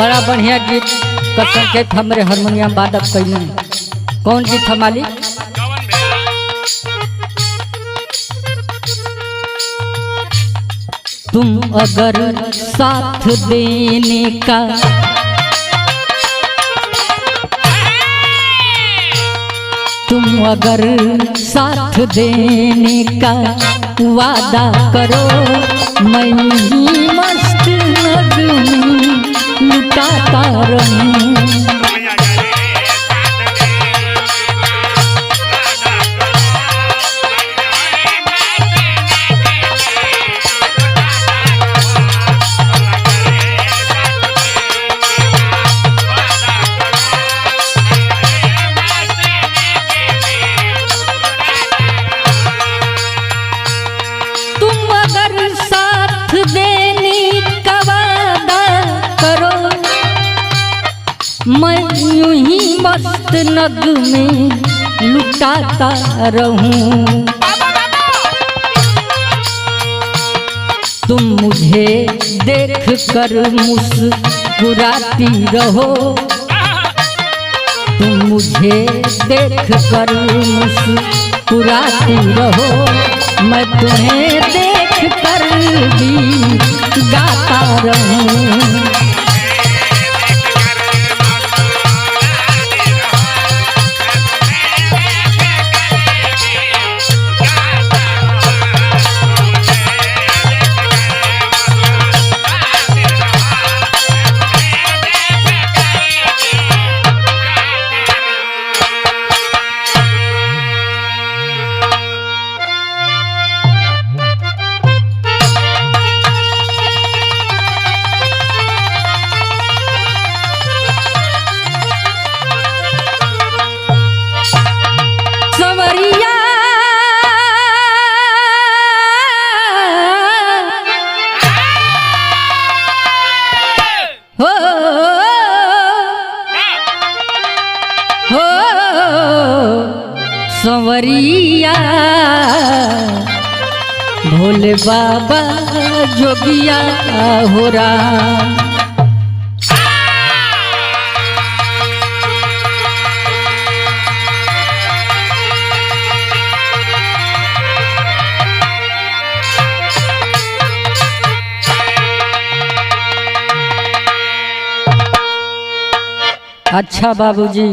बड़ा बढ़िया गीत कसम के हमरे हारमोनियम वादक कैले। कौन गीत था मालिक? तुम अगर साथ देने का तुम अगर साथ देने का वादा करो, मैं ही मस्त नगमे लुटाता रहूं। मैं यूं ही मस्त नग में लुटाता रहूं। तुम मुझे देख कर मुस्कुराती रहो, तुम मुझे देख कर मुस्कुराती रहो, मैं तुम्हें देख कर भी गाता रहूं। संवरिया भोले बाबा जोगिया हो राम। अच्छा बाबूजी,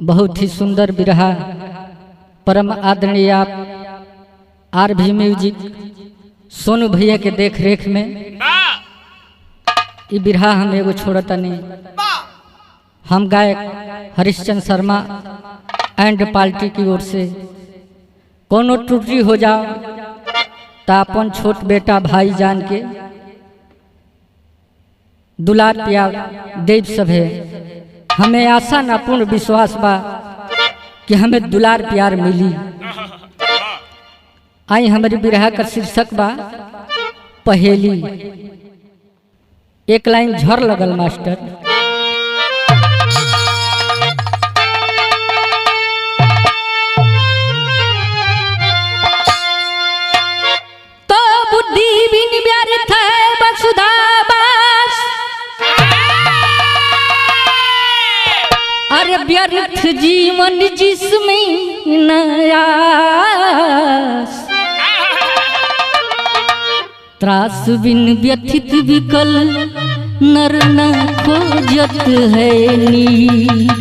बहुत ही सुंदर बिरहा परम आदरणीय आप आरभी म्यूजिक सोनू भैया के देख रेख में ये बिरहा हम एगो छोड़ता नहीं। हम गायक हरिश्चंद्र शर्मा एंड पार्टी की ओर से कोनो त्रुटि हो जाओ तो अपन छोट बेटा भाई जान के दुलार प्यार देव सभे। हमें आशा ना पूर्ण विश्वास बा कि हमें दुलार प्यार मिली। आई हमारे बिरहा का शीर्षक बा पहेली। एक लाइन झर लगल मास्टर। तो बुद्धि बिन व्यर्थ है वसुधा बस, अरे व्यर्थ जीवन जिसमें नयास, त्रास बिन व्यथित विकल नर न खोजत है नीर।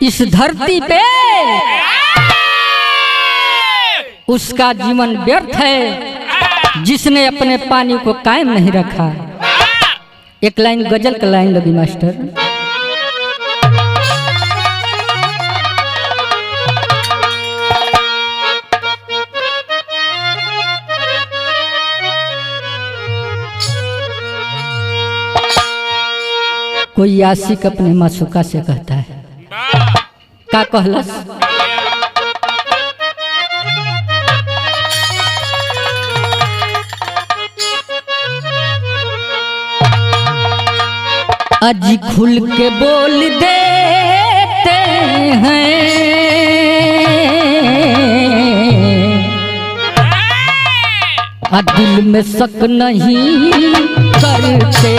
इस धरती पे उसका जीवन व्यर्थ है जिसने अपने पानी को कायम नहीं रखा। एक लाइन गजल का लाइन लगी मास्टर। कोई आशिक अपने मासूका से कहता है, का कहलस? अजी खुल के बोल देते हैं, दिल में शक नहीं करते।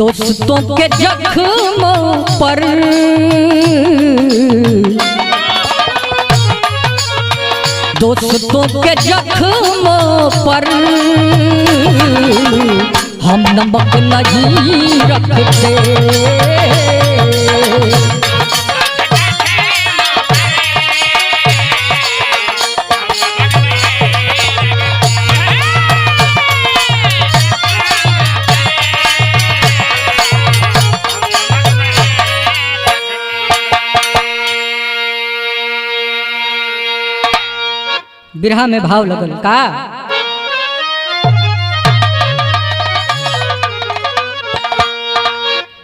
दोस्तों के जख्मों पर दोस्तों के जख्मों पर हम नमक नहीं रखते। बिरहा में भाव लगल का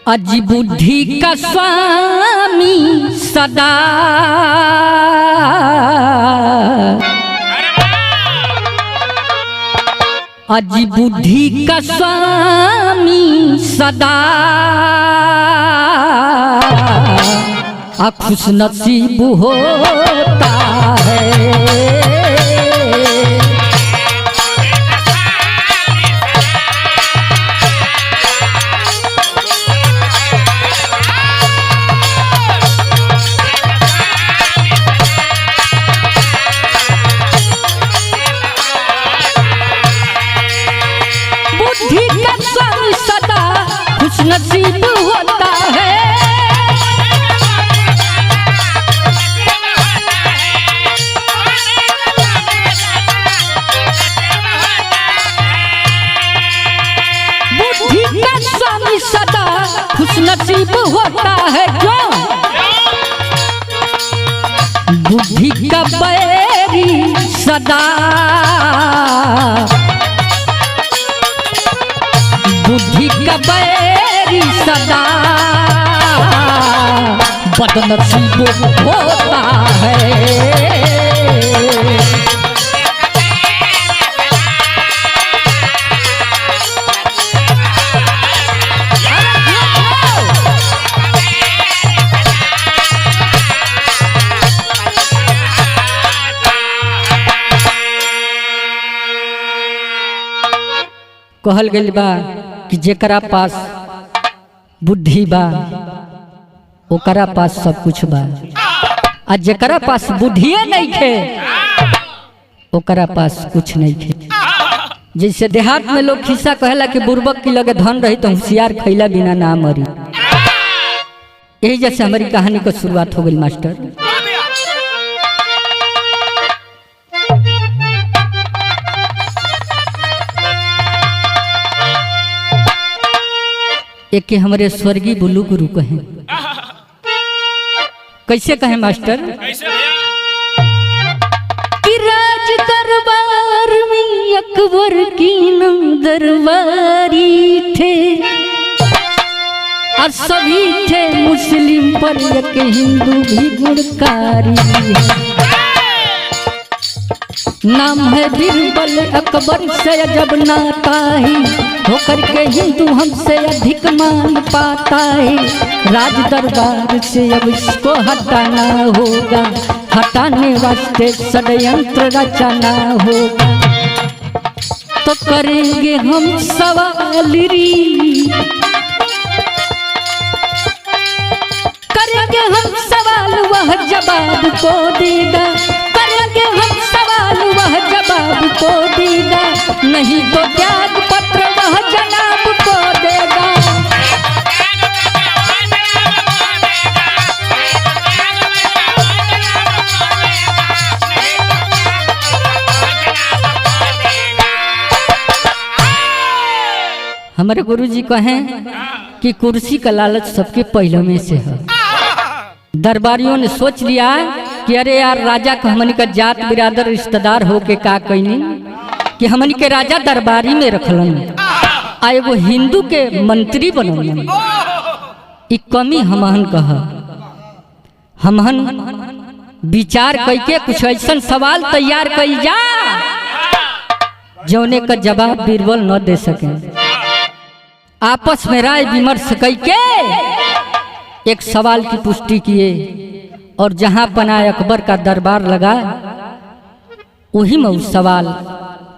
अजी बुद्धि का स्वामी सदा अजी बुद्धि का स्वामी सदा खुश नसीब होता है। बुद्धि का स्वामी सदा खुश नसीब होता है। सदा खुश नसीब होता है जो बुद्धि का बैरी सदा बुद्धि का बैरी सदा बदनसीब होता है। कहल गइल बा कि जेकरा पास बुद्धि बा ओकरा पास सब कुछ बा, आ जेकरा पास बुद्धिए नहीं खे ओकरा पास कुछ नहीं खे। जैसे देहात में लोग खिस्सा कहला कि बुर्बक की लगे धन रही तो होशियार खैला बिना ना मरी। यही जैसे हमारी कहानी का शुरुआत हो गई मास्टर। एक हमारे स्वर्गीय बुल्लू गुरु कहें, कैसे कहें मास्टर? कि राज दरबार में अकबर की नाम दरबारी थे, और सभी थे मुस्लिम पर एक हिंदू भी गुणकारी है। नाम है बीरबल अकबर से अजब नाता है, होकर के हिंदू हमसे अधिक मान पाता है। राज दरबार से अब इसको हटाना होगा, हटाने वास्ते षड्यंत्र रचना होगा। तो करेंगे हम सवाल री, करेंगे हम सवाल वह जवाब को देगा, करेंगे हम सवाल वह जवाब को देगा, नहीं तो त्याग पत्र वह जनाब को देगा। हमारे गुरुजी कहें कि कुर्सी का लालच सबके पहले में से है। दरबारियों ने सोच लिया कि अरे यार राजा का हमनी का जात बिरादर रिश्तेदार हो के का कहनी कि हमनी के राजा दरबारी में रखलन आ एगो हिंदू के मंत्री बनलन। ई कमी हमहन कह हमहन विचार करके कुछ ऐसा सवाल तैयार कई जा जौने का जवाब बीरबल न दे सके। आपस में राय विमर्श करके एक सवाल की पुष्टि किए और जहां पना अकबर का दरबार लगा वही में उस सवाल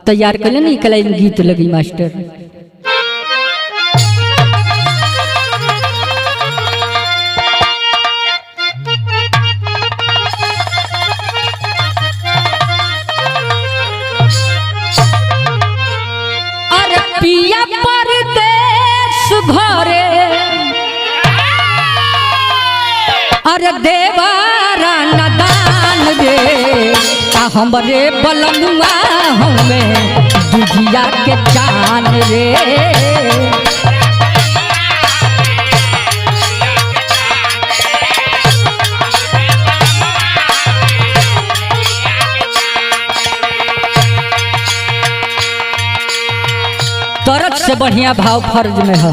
तैयार कर लेनी कल गीत लगी मास्टर। अरे पिया परदेश घरे अरे देवारा नदान रे हमरे बलमुआ हमें दुजिया के जान रे। तरत से बढ़िया भाव फर्ज में है।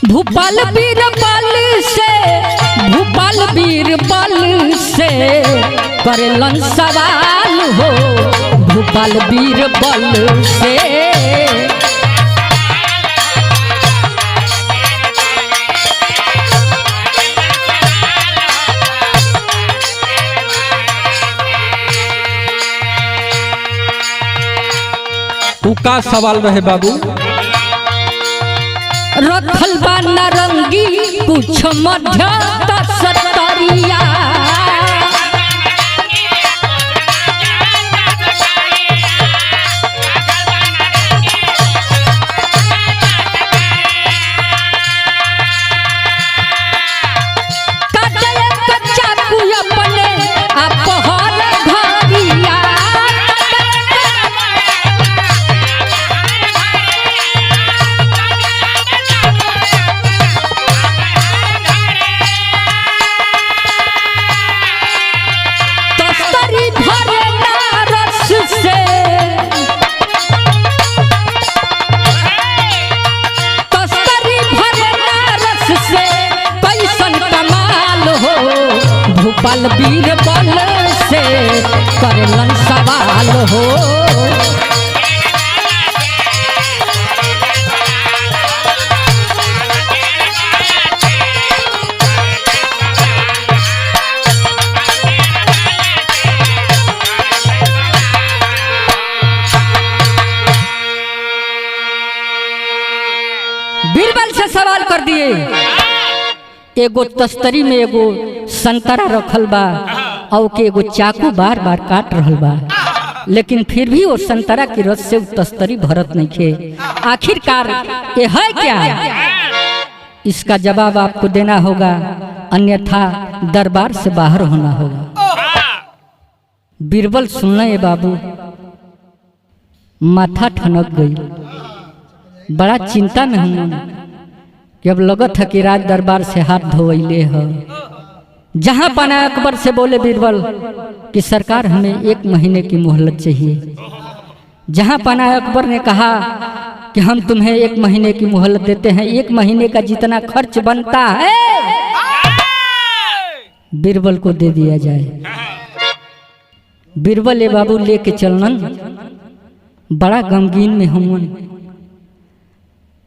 भूपाल बीरबल से करेलन सवाल हो भूपाल बीरबल से। तू का सवाल रहे बाबू? रखल बा नारंगी कुछ मध्य सतरिया भूपाल बीरबल से करेलन सवाल हो। बीरबल से सवाल कर दिए। एगो तस्तरी में एगो संतरा रखल बा और के एगो चाकू बार बार काट रहल बा लेकिन फिर भी वो संतरा की रस से तस्तरी भरत नहीं थे। आखिरकार ये है क्या? इसका जवाब आपको देना होगा अन्यथा दरबार से बाहर होना होगा। बीरबल सुनना ये बाबू माथा ठनक गई। बड़ा चिंता में हूँ कि अब लगत है कि राज दरबार से हाथ धोइले है। जहां पाना अकबर से बोले बीरबल कि सरकार हमें 1 महीने की मोहलत चाहिए। जहां पाना अकबर ने कहा कि हम तुम्हें 1 महीने की मोहलत देते हैं, 1 महीने का जितना खर्च बनता है बीरबल को दे दिया जाए। बीरबल ये बाबू लेके चलनन बड़ा गमगीन में हम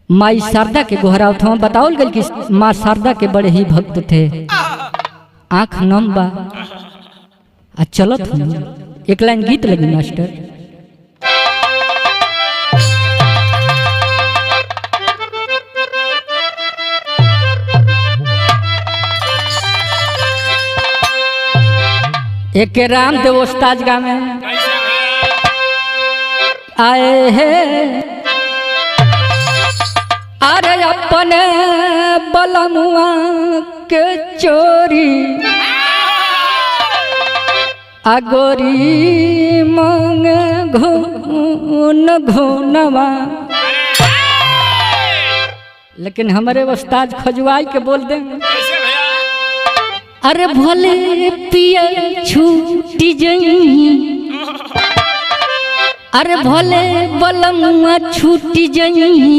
माई शारदा के गोहराव था। बताओल गल कि माँ शारदा के बड़े ही भक्त थे। आँख नम बा आ चलत हम एक लाइन गीत लगी मास्टर। एक रामदेव उस्ताद गा में आए हैं अरे अपने बलमुआ के चोरी अगोरी मांगे घोन घोनवा। लेकिन हमारे उस्ताद खजुआई के बोल दें, अरे भले पिया छूटी जई, अरे भले बलमुआ छूटी जई,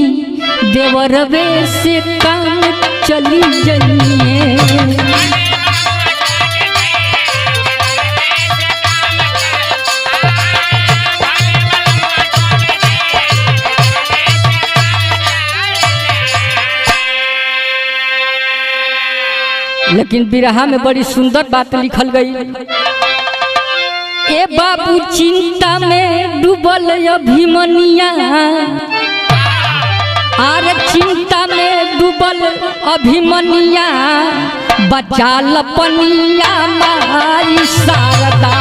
देवरवे से काम चली जइए। लेकिन बिरहा में बड़ी सुंदर बात लिखल गई। ए बाबू चिंता में डूबल अभिमनिया, आर चिंता में डूबल अभिमनिया, बचा लपनिया माई शारदा।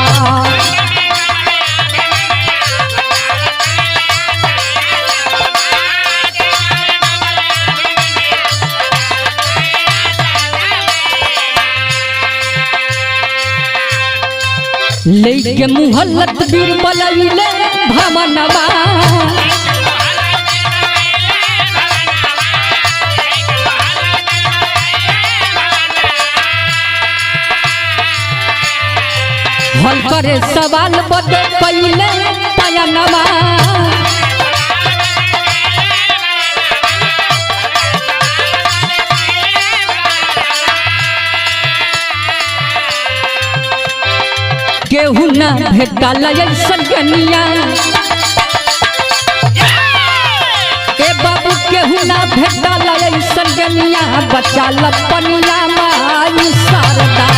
लेके मुहल्लत बीरबल अइले भवनवा, हल करे सवाल बदे पहिले पयनवा। केहू ना भेटल ऐसन गनिया, ए बाबू केहू ना भेटल ऐसन गनिया, बचा लपनिया माई शारदा।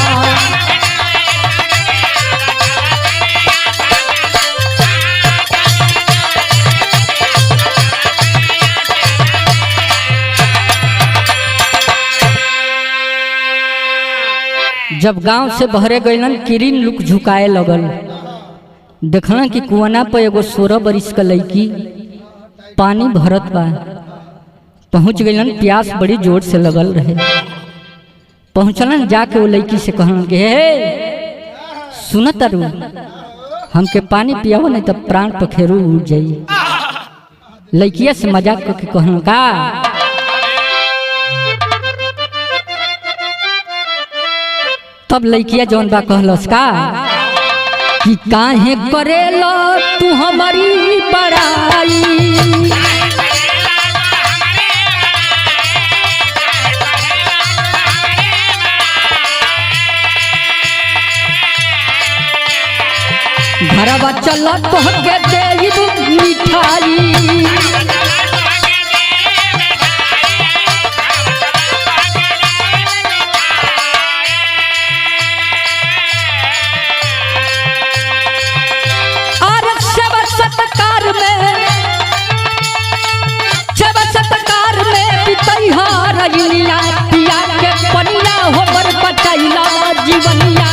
जब गांव से बहरे गइलन किरिन लुक झुकाए लगल, देखलन कि कुआना पर एगो 16 बरिस का लड़की पानी भरत बा। पहुँच गइलन, प्यास बड़ी जोर से लगल रहे। पहुँचलन, जाके वो लड़की से कहलन कि हे सुन तारू, हमके पानी पियाओ नहीं तो प्राण पखेरु उड़ जाई। लड़किया से मजाक करके कहलन का तब लड़किया जौन बा कहलस का कि काहे करेलो तू हमारी बड़ाई, घरवा चल तोहके देब मिठाई। रजनिया पिया के पनिया हो बर बचैला जीवनिया।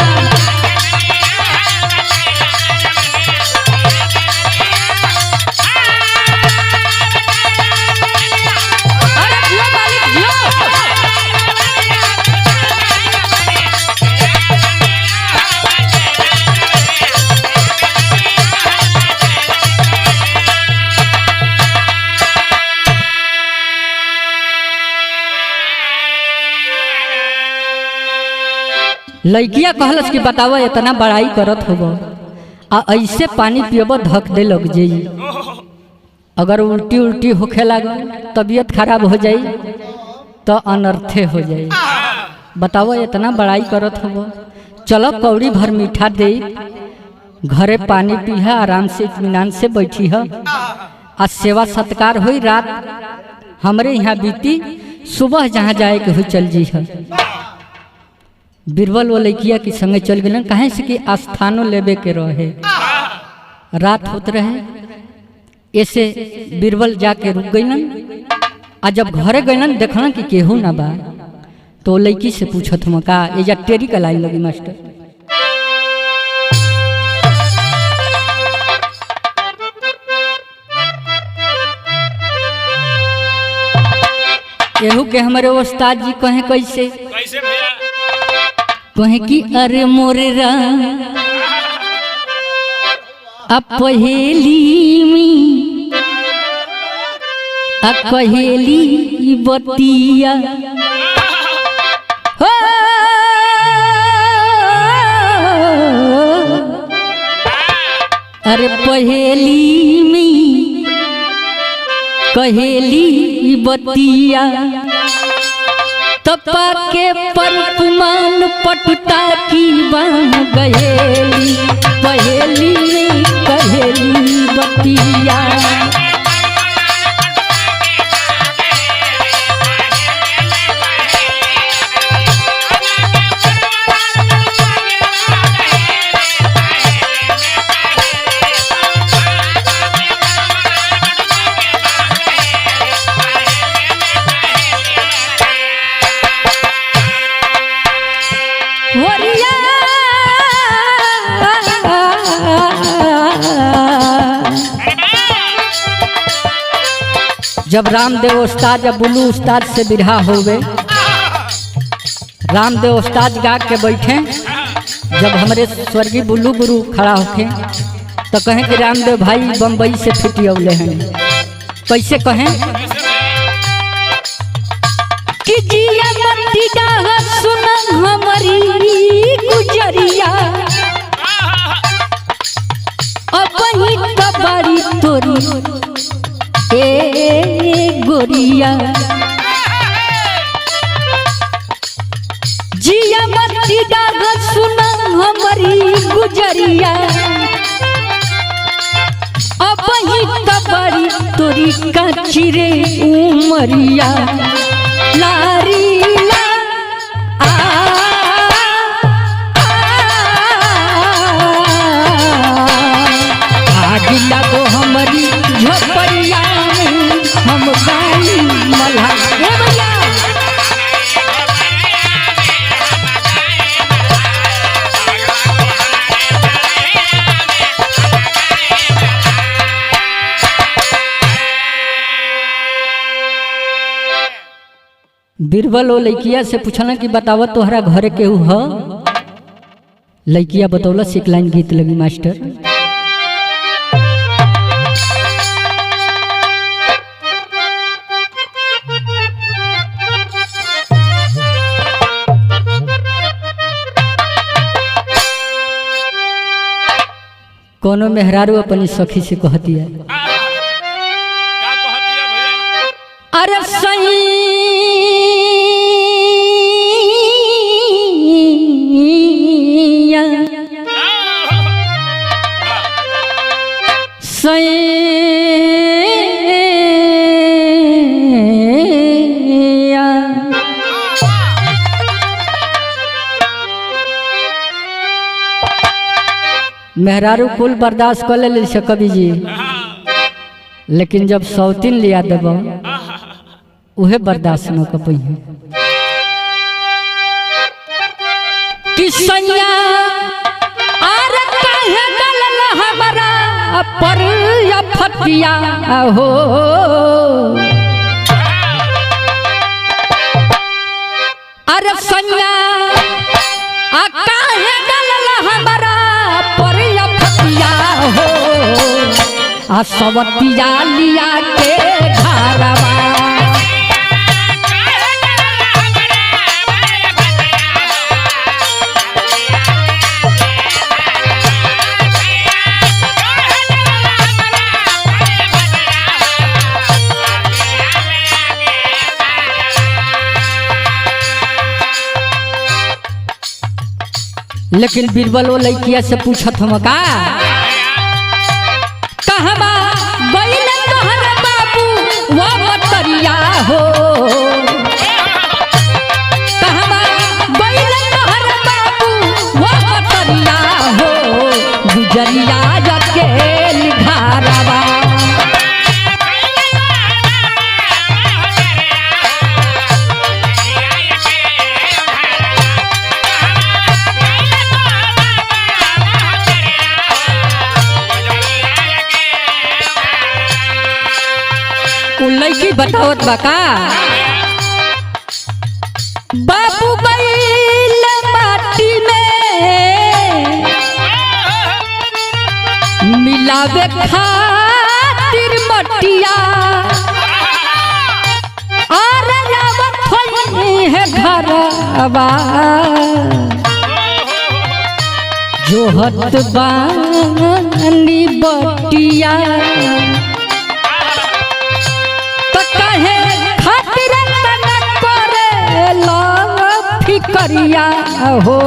अरे जियो मालिक जियो। लड़किया कहलस कि बतावा इतना बड़ाई करत होबो आ ऐसे पानी पियबो धक दे लग जाई, अगर उल्टी उल्टी होखे लगे तबीयत खराब हो जाई तो अनर्थे हो जाई। बतावा इतना बड़ाई करत होबो, चलो कौड़ी भर मीठा दे, घरे पानी पीहा, आराम से इत्मीनान से बैठी है, आ सेवा सत्कार हुई, रात हमरे यहाँ बीती, सुबह जहाँ जाए के हुई चल जी है। बीरबल वो लड़किया के संगे चल गए, कहे से कि आस्थानो लेबे के रहे, रात होत रहे। ऐसे बीरबल जाके रुक गईलन, आ जब घरे गईलन देखलन कि केहू ना बा, तो लड़की से पूछत हम का एजा टेरी का लाइन लगी मास्टर। केहू के हमारे उस्ताद जी कहे कैसे कहे कि अरे मोरे राम, पहेली में कहेली बतिया हो अरे पहेली में कहेली बतिया तपा के परपुमान पटुता की बन गहेली पहेली में कहेली बतिया जब रामदेव उस्ताद या बुल्लू उस्ताद से बिरहा हो गए, रामदेव उस्ताद गा के बैठे, जब हमारे स्वर्गीय बुल्लू गुरु खड़ा होके तो कहें कि रामदेव भाई बम्बई से फिटियौले हैं। कैसे कहें कि जिया मट्टी डाह सुन हमारी गुजरिया अपनी कबाड़ी तोरी ए गोरिया जिया मट्टी डाग सुना हमारी गुजरिया अब ही कबाड़ी तोरी काची रे उमरिया लारी ला आग लगो हमारी झोपड़िया हम गाई मल्हा भैया बीरबल वो लड़किया से पूछना कि बतावा तोहरा घरे केहू ह? लड़किया बतौला एक लाइन गीत लगी मास्टर कोनो मेहरारू अपनी सखी से कहती है अरे मेहरारू कुल बर्दाश्त कर ले से कवि जी, लेकिन जब सौतीन लिया देव उहे बर्दाश्त न कर पाई किसैया आर काहे गलल हमरा पर या फतिया हो अरे सैया आ काहे गलल हमरा हो आ सवतिया लिया के घरवा लेकिन बीरबल वो लड़किया से पूछत हम का कहवा बैल तोहर बाबू वो मतरिया हो कहवा बैल तोहर बाबू वो मतरिया हो गुजरिया अकेल घरवा लड़की बतावत बका बाबू बैल माटी में मिलावे खातिर मटिया और रावत होई है घरवा जो हत बानी बटिया तो कहे खातिर तना करे लो फिकरिया हो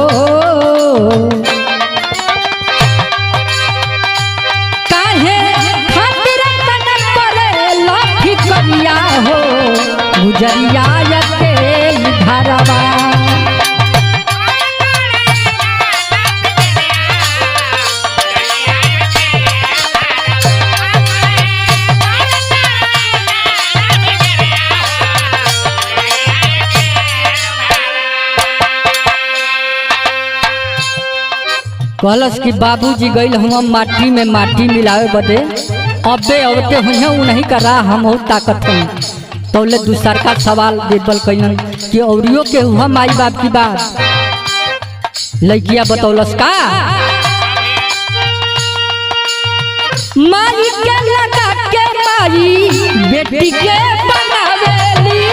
काहे खातिर तना करे लो फिकरिया हो गुजरिया के घरवा कहलस कि बाबूजी गइल हम माटी में माटी मिलावे बदे अबे औरते हुई उ नहीं कर रहा हम ताकत हूँ तौले दूसर का सवाल बीरबल कहन कि औरियो के हुआ माई बाप की बात लड़किया बतौलस का माई के लगा के माई बेटी के बनावेली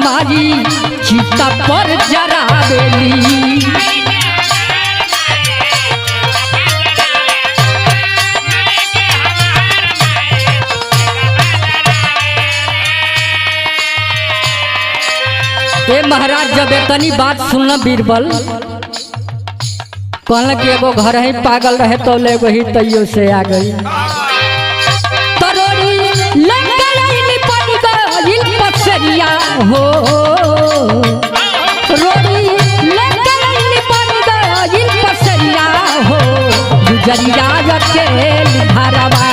मारी चिता पर जरावेली ए महाराज जब इतनी बात सुनना बीरबल कहल कि एगो घर है पागल रहे तो ले ही तैयो से आ गई पसरिया हो रोड़ी लगल बन गइल पसरिया हो गुजरिया के घरवा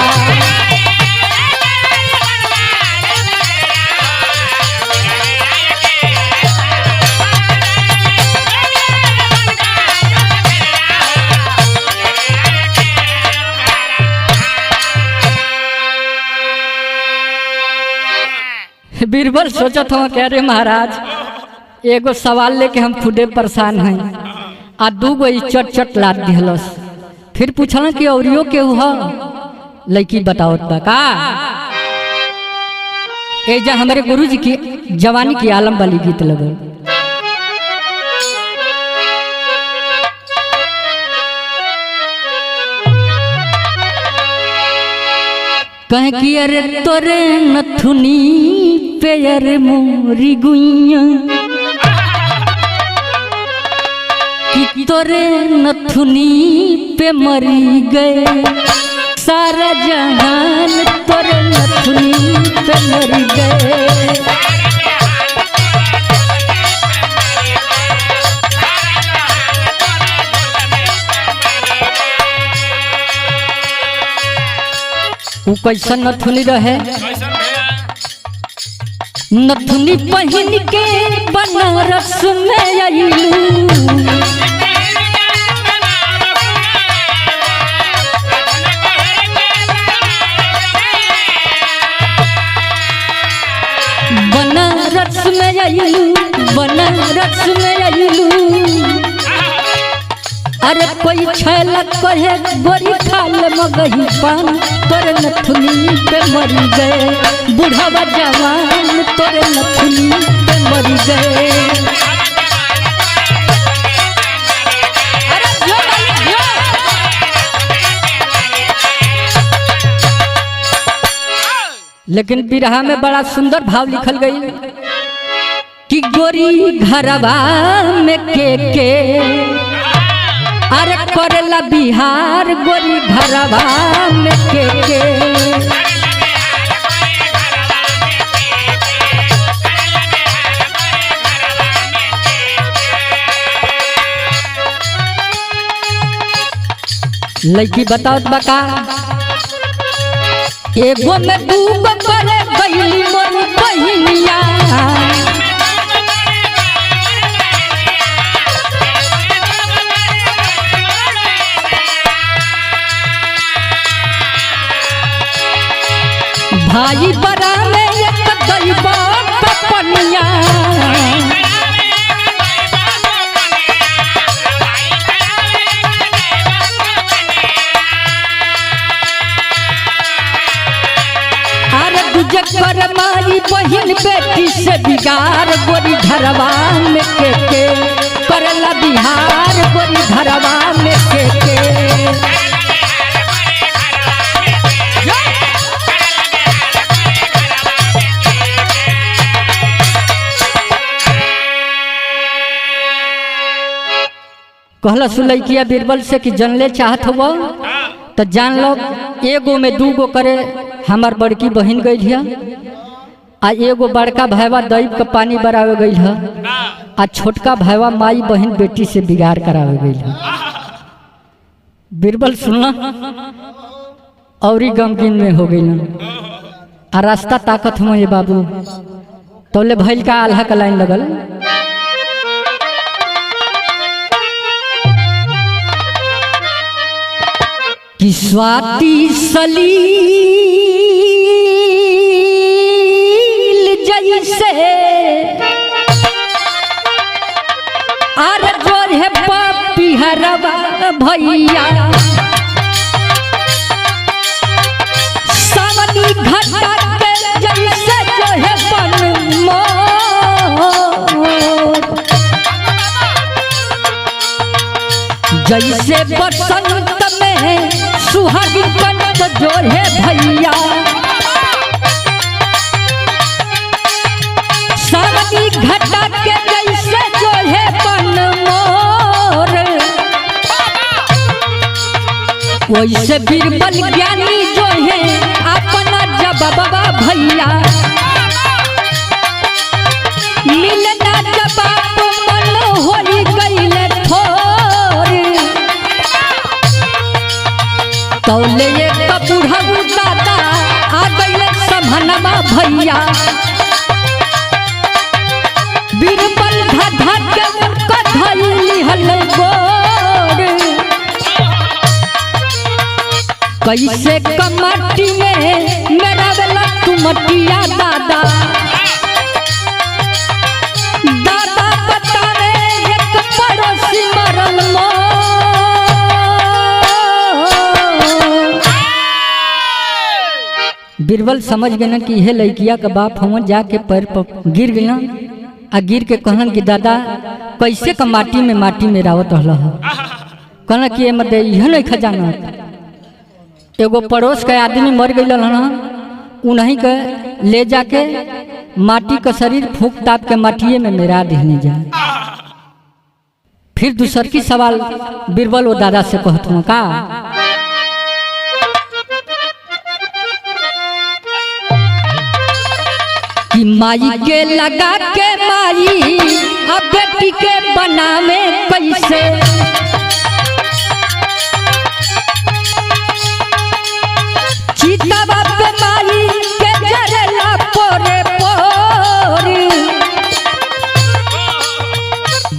बीरबल सोचत हूँ कह रे महाराज एगो सवाल लेके हम खुदे परेशान हैं आ दूगो चट चट लाद दिहलस फिर पूछल कि औरियो के हुआ लड़की बताओ का एजा हमारे गुरुजी की जवानी की आलम वाली गीत लगल कह कि अरे तोरे नथुनी पेयर मोरी गुइया कि तोरे नथुनी पे मरी गए सारा जहान तोरे नथुनी पे मरी गए वो कैसन नथुनी रहे नथुनी पहन के बनारस में आइलू बनारस में आइलू बनारस में आइलू अरे कोई छैल कहे गोरी खाल मगही पान तोरे नथुनी पे मरी गए बुढ़ावा जवान तोरे नथुनी पे मरी गए लेकिन बिरहा में बड़ा सुंदर भाव लिखल गई कि गोरी घरवा में के अरे करेला बिहार गोरी घरवा में के लड़की बताओ बका एगो में दूगो करे गइली मोर बहिनिया सावनी बहिन बेटी से बिगाड़ गोरी घरवा में के करला बिहार गोरी घरवा में के कहला सुलैकिया बीरबल से कि जनले चाहत हुआ तो जान लो एगो में दूगो करे हमार बड़की बहन गई है आ एगो बड़का भाईवा दैव के पानी बरावे गई है आ छोटका भाईवा माई बहन बेटी से बिगाड़ करावे गई है। बीरबल सुनला और ही गमगीन में हो गई आ रास्ता ताकत हुआ ये बाबू तोले भैल का आल्हा का लाइन लगल कि स्वाति सलील जैसे आर जो है पापी हरवा भैया सावनी घटा के जैसे जो है बनमोर जैसे बसंत में सुहागी कंठ जो है भैया सावनी घटा के जैसे जो है बनमोर वैसे बीरबल ज्ञानी जो है अपना जबाबा भैया मिलना जबाब मन होई गईले थोर तौले एक बूढ़ा दादा आ गईले समहनवा भैया बीरबल धधा के उनका धैली हल गोर कैसे कमाटी में मेरा बेला तू मटिया दादा दादा बतावे एक पड़ोसी मरल बीरबल समझ गए ना कि यह लड़किया का बाप हम जाके पैर पर गिर गया आ गिर के कहलन कि दादा कैसे का माटी में रावत रहल कहना कि ये मत यह नहीं खजाना एगो पड़ोस के आदमी मर गई उन्हीं के ले जाके माटी का शरीर फूक ताप के माटिए में मेरा दिखने जाए। फिर दूसर की सवाल बीरबल वो दादा से कहत हूँ का कि माई के लगा के माई अब बेटी के बनावे कैसे चितवा पे माई के जरला पोरे पोरे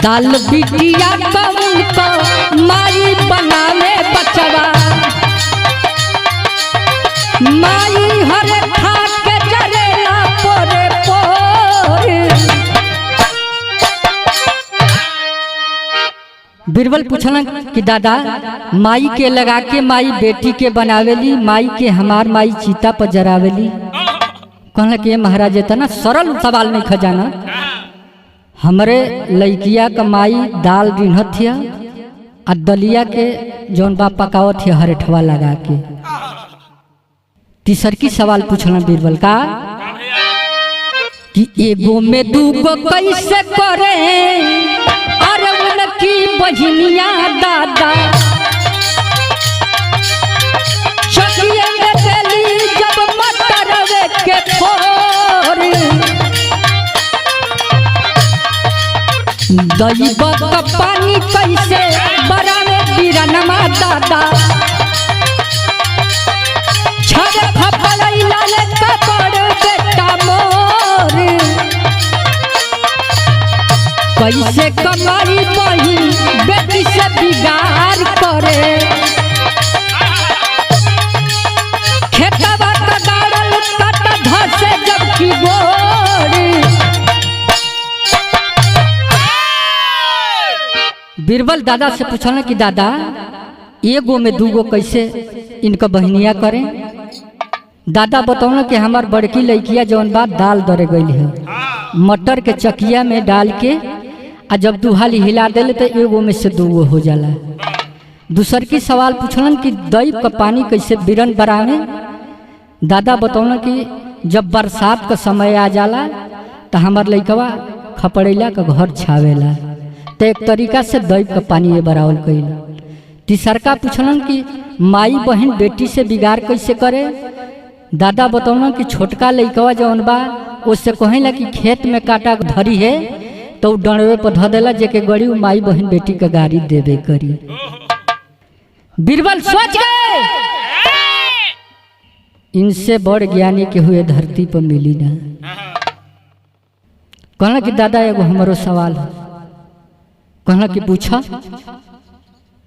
दाल बिटिया कौन को माई बनावे बचवा माई हरे खा के जरला पोरे पोरे बीरबल पूछना कि दादा माई के लगा के माई बेटी के बनावेली माई के हमार माई चीता पर जरावेली कहना कि महाराज इतना सरल सवाल नहीं खजाना हमरे लड़किया का माई दाल रिन्हत थी आ दलिया के जौन बाप पकावत थी हरेठवा लगा के। तीसर की सवाल पूछना बीरबल का कि एगो में दूगो कैसे करे अरे उनकी बहिनिया दादा चकिया में देली जब मटरवे के फोर दैव का पानी कैसे बरावे बिरनमा दादा छड़ फपड़ई लाले कपड़ बेटा मोर कैसे कमारी बही बेटी से बिगाड़ करे खेतवा का गाड़ल कट धसे जबकि गोर बीरबल दादा से पूछना कि दादा एगो में दूगो कैसे इनका बहनिया करें दादा बतौना कि हमार बड़की लड़किया जौन बात दाल दरे गई है, मटर के चकिया में डाल के आ जब दुहाली हिला देले तो एगो में से दूगो हो जाला। दूसर की सवाल पूछलन कि दही का पानी कैसे बिरन बरावे। दादा बतौना कि जब बरसात का समय आ जाला तो हमार लड़कवा खपड़ेला का घर छावेला, तो एक तरीका से दही का पानी ये बरावल कईल। तीसरका पूछलन कि माई बहन बेटी से बिगाड़ कैसे करे। दादा बतौना कि छोटका लड़कवा जौन बा उससे कहेला कि खेत में काटा धरी है तो डंडवे पर ध देला, जेके गड़ी माई बहन बेटी का गाड़ी देवे करी। बीरबल सोच गए इनसे बड़ ज्ञानी के हुए धरती पर मिली ना। कहना कि दादा एगो हमारो सवाल है। कहना कि पूछा।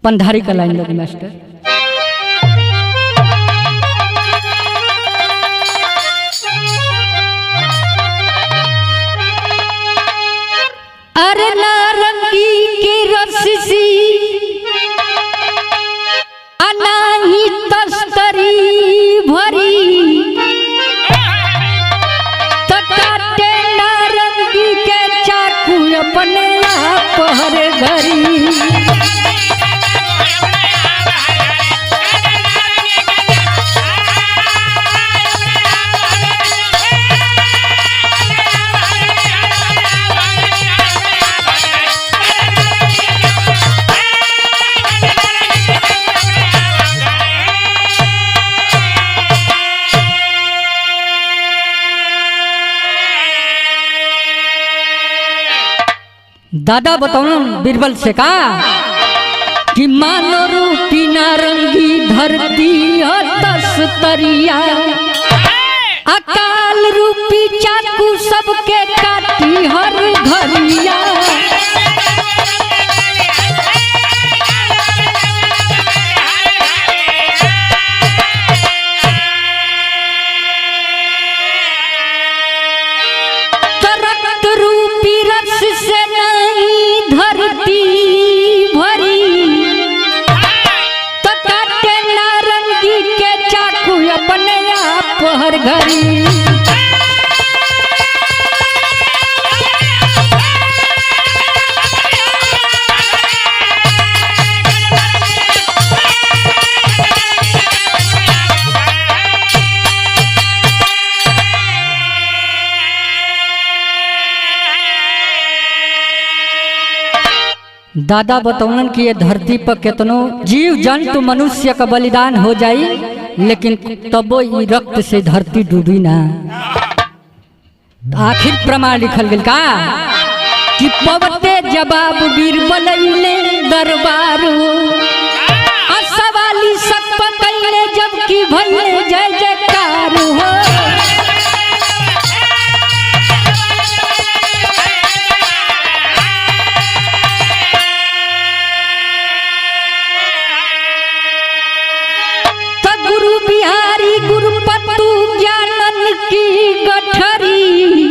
पंधारी का लाइन लगी मास्टर। अरे नारंगी के रस सी अनाही तस्तरी भरी, तो काटे नारंगी के चाकू अपने आप हर घरी। दादा बताओ बीरबल से का कि मानो रूपी नारंगी धरती तस्तरिया, अकाल रूपी चाकू सबके काटी हर घरिया। रक्त रूपी रस से हर घड़ी। दादा बतौलन कि ये धरती पर कितनो जीव जंतु मनुष्य का बलिदान हो जाई, लेकिन तबो ई रक्त से धरती डूबी ना। आखिर प्रमाण लिखल गल का कि पवते जवाब बीरबल दरबार, असवाली सब पकड़े जबकि भइले जय जयकार हो। की गठरी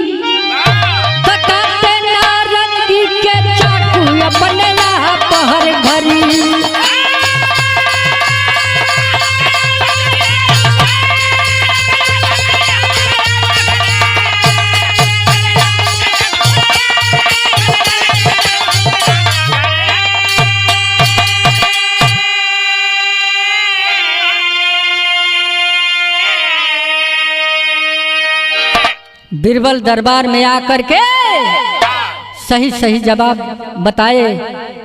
तकाते नारंगी के चाकू अपने आप हर घरी। बीरबल दरबार में आकर के सही सही जवाब बताए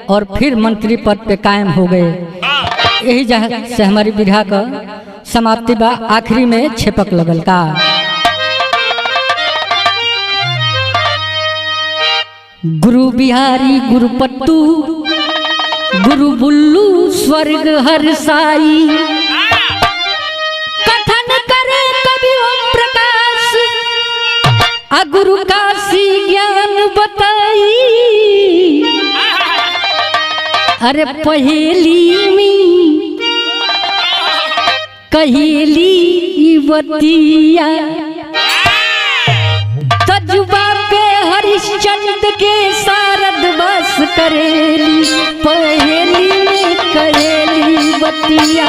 और फिर मंत्री पद पे कायम हो गए। यही जहाँ से हमारी विधा का समाप्ति बा। आखिरी में छेपक लगल का गुरु बिहारी गुरु पत्तू गुरु बुल्लू स्वर्ग हर साई, कथन करे कवि ओम प्रकाश आ गुरु काशी ज्ञान बताई। अरे पहेली में कहेली बतिया, तजुबा पे हरिश्चंद्र के सारद बस करेली, पहेली में कहेली बतिया।